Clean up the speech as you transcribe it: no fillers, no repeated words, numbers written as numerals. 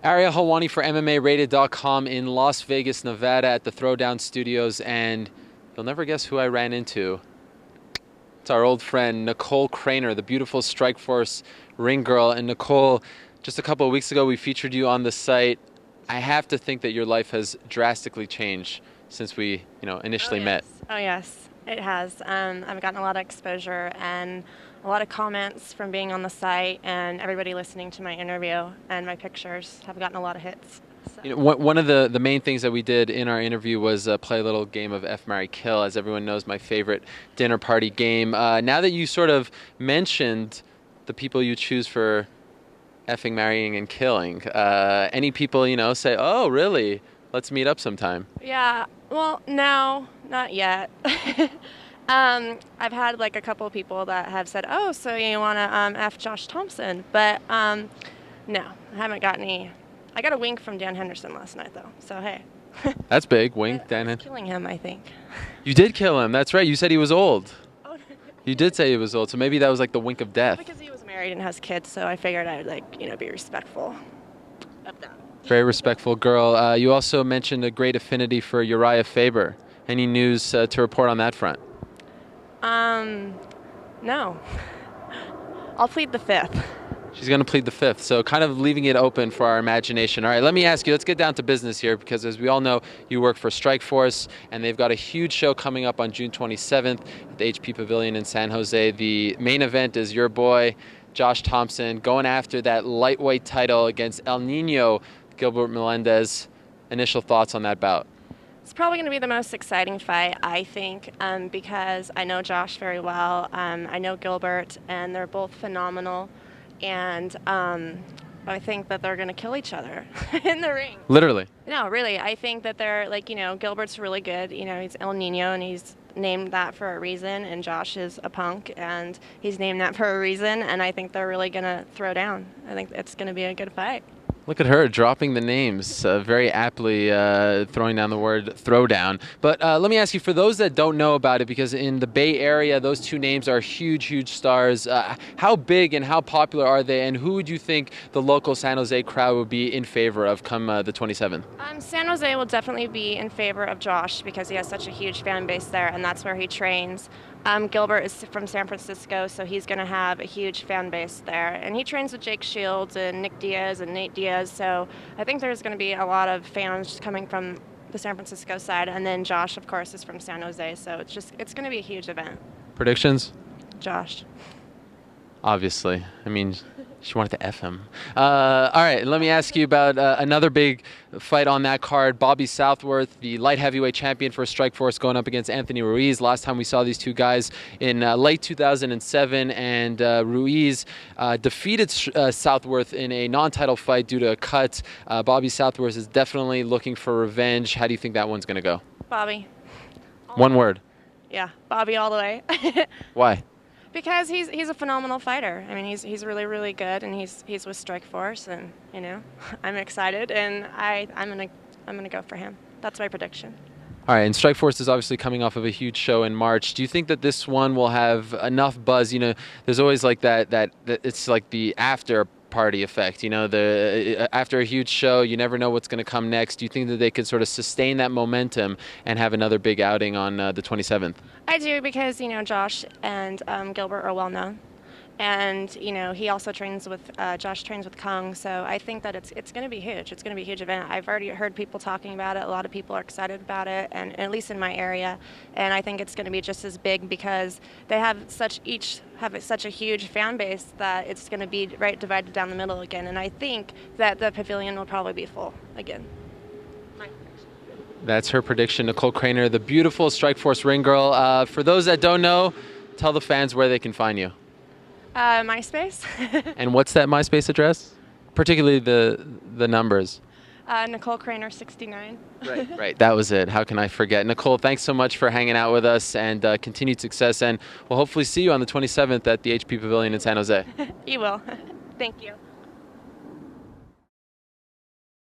Ariel Helwani for mmarated.com in Las Vegas, Nevada at the Throwdown Studios, and you'll never guess who I ran into. It's our old friend Nicole Craner, the beautiful Strikeforce ring girl. And Nicole, just a couple of weeks ago we featured you on the site. I have to think that your life has drastically changed since we, initially met. Oh yes, it has. I've gotten a lot of exposure and a lot of comments from being on the site, and everybody listening to my interview and my pictures have gotten a lot of hits. So. One of the main things that we did in our interview was play a little game of F, Marry, Kill, as everyone knows, my favorite dinner party game. Now that you sort of mentioned the people you choose for effing, marrying, and killing, any people, say, oh, really? Let's meet up sometime. Yeah, well, no, not yet. I've had like a couple of people that have said, oh, so you want to F Josh Thompson, but no, I haven't got any. I got a wink from Dan Henderson last night, though, so hey. That's big, wink, Dan Henderson. Killing him, I think. You did kill him, that's right. You said he was old. Oh, You did say he was old, so maybe that was like the wink of death. because he was married and has kids, so I figured I'd be respectful of that. Very respectful girl. You also mentioned a great affinity for Uriah Faber. Any news to report on that front? No. I'll plead the fifth. She's going to plead the fifth, so kind of leaving it open for our imagination. All right, let me ask you, let's get down to business here, because as we all know, you work for Strikeforce, and they've got a huge show coming up on June 27th at the HP Pavilion in San Jose. The main event is your boy, Josh Thompson, going after that lightweight title against El Nino, Gilbert Melendez. Initial thoughts on that bout? It's probably going to be the most exciting fight, I think, because I know Josh very well. I know Gilbert, and they're both phenomenal. And I think that they're going to kill each other in the ring. Literally? No, really. I think that they're, Gilbert's really good. He's El Nino, and he's named that for a reason. And Josh is a punk, and he's named that for a reason. And I think they're really going to throw down. I think it's going to be a good fight. Look at her dropping the names, very aptly throwing down the word throwdown. But let me ask you, for those that don't know about it, because in the Bay Area, those two names are huge, huge stars. How big and how popular are they, and who would you think the local San Jose crowd would be in favor of come the 27th? San Jose will definitely be in favor of Josh because he has such a huge fan base there, and that's where he trains. Gilbert is from San Francisco, so he's going to have a huge fan base there. And he trains with Jake Shields and Nick Diaz and Nate Diaz, so I think there's going to be a lot of fans coming from the San Francisco side. And then Josh, of course, is from San Jose, so it's going to be a huge event. Predictions? Josh. Obviously. I mean, she wanted to F him. All right, let me ask you about another big fight on that card. Bobby Southworth, the light heavyweight champion for Strikeforce, going up against Anthony Ruiz. Last time we saw these two guys in late 2007, and Ruiz defeated Southworth in a non-title fight due to a cut. Bobby Southworth is definitely looking for revenge. How do you think that one's going to go? Bobby. One word. Yeah, Bobby all the way. Why? Because he's a phenomenal fighter. I mean, he's really, really good, and he's with Strikeforce, and I'm excited, and I'm gonna go for him. That's my prediction. All right, and Strikeforce is obviously coming off of a huge show in March. Do you think that this one will have enough buzz? There's always like that it's like the after party effect. After a huge show, you never know what's going to come next. Do you think that they could sort of sustain that momentum and have another big outing on the 27th? I do, because Josh and Gilbert are well known, and he also trains with Josh trains with Kung, so I think that it's going to be huge. It's going to be a huge event. I've already heard people talking about it. A lot of people are excited about it, and at least in my area, and I think it's going to be just as big because they have such a huge fan base that it's going to be right divided down the middle again, and I think that the pavilion will probably be full again. That's her prediction. Nicole Craner, the beautiful Strikeforce ring girl. For those that don't know, tell the fans where they can find you. MySpace. And what's that MySpace address? Particularly the numbers. Nicole Craner 69. Right. That was it. How can I forget? Nicole, thanks so much for hanging out with us, and continued success. And we'll hopefully see you on the 27th at the HP Pavilion in San Jose. You will. Thank you.